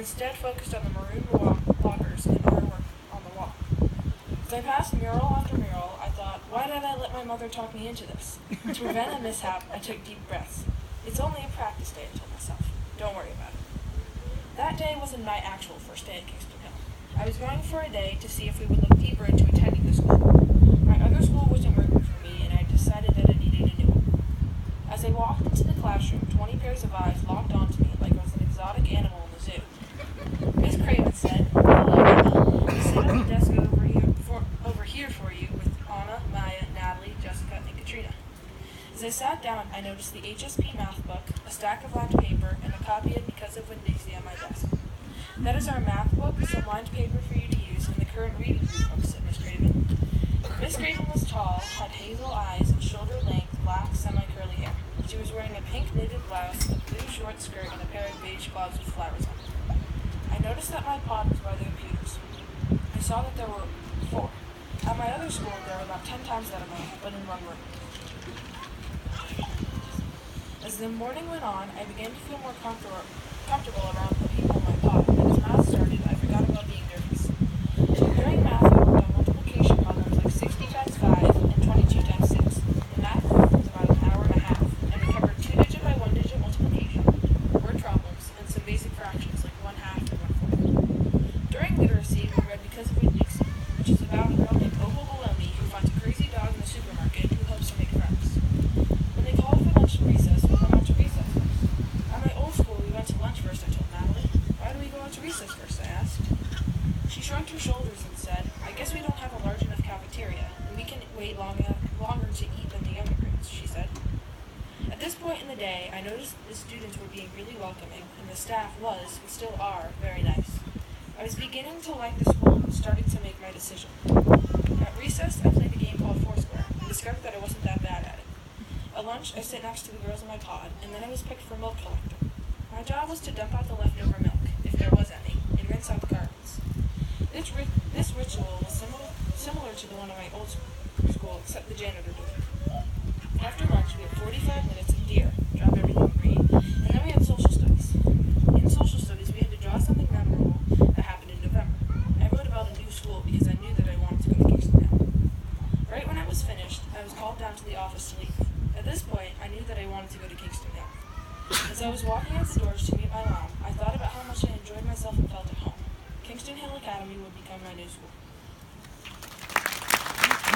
instead focused on the maroon blockers and artwork on the wall. As I passed mural after mural, I thought, why did I let my mother talk me into this? To prevent a mishap, I took deep breaths. It's only a practice day, I told myself. Don't worry about it. That day wasn't my actual first day at Kingston Hill. I was going for a day to see if we would look deeper into attending the school. My other school wasn't working for me, and I decided that I needed a new one. As I walked into the classroom, 20 pairs of eyes locked onto me like I was an exotic animal in the zoo. Miss Craven said, "Hello, Emma. I sit at the desk over here for you with Anna, Maya, Natalie, Jessica, and Katrina." As I sat down, I noticed the HSP math book, a stack of lined paper, and a copy of Because of Winn-Dixie on my desk. "That is our math book, some lined paper for you to use in the current reading group book," said Miss Craven. Miss Craven was tall, had hazel eyes, and shoulder-length, black, semi-curly hair. She was wearing a pink knitted blouse, a blue short skirt, and a pair of beige gloves with flowers on it. I noticed that my pod was by the computers. I saw that there were 4. At my other school, there were about 10 times that amount, but in one room. As the morning went on, I began to feel more comfortable around the people in my pod, and as math started, I forgot about being nervous. During math, I worked on multiplication problems like 60 times 5 and 22 times 6. The math work was about an hour and a half, and we covered 2-digit by 1-digit multiplication, word problems, and some basic fractions like 1/2 and 1/4. During literacy, we read Because of Winn-Dixie, which is about a girl named Opal Bologna who finds a crazy dog in the supermarket who helps her make friends. When they called for lunch and recess, we went out to recess first. At my old school, we went to lunch first, I told Natalie. "Why do we go out to recess first?" I asked. She shrugged her shoulders and said, "I guess we don't have a large enough cafeteria, and we can wait longer to eat than the younger grades," she said. At this point in the day, I noticed the students were being really welcoming, and the staff was, and still are, very nice. I was beginning to like the school and starting to make my decision. At recess, I played a game called Foursquare, and discovered that I wasn't that bad at it. At lunch, I sat next to the girls in my pod, and then I was picked for milk collector. My job was to dump out the leftover milk, if there was any, and rinse out the cartons. This ritual was similar to the one at my old school, except the janitor did it. After lunch, we had 45 minutes of deer, drop everything green, and then we had social studies. In social studies, we had to draw something memorable that happened in November. I wrote about a new school because I knew that I wanted to go to Kingston Hill. Right when I was finished, I was called down to the office to leave. At this point, I knew that I wanted to go to Kingston Hill. As I was walking out the doors to meet my mom, I thought about how much I enjoyed myself and felt at home. Kingston Hill Academy would become my new school.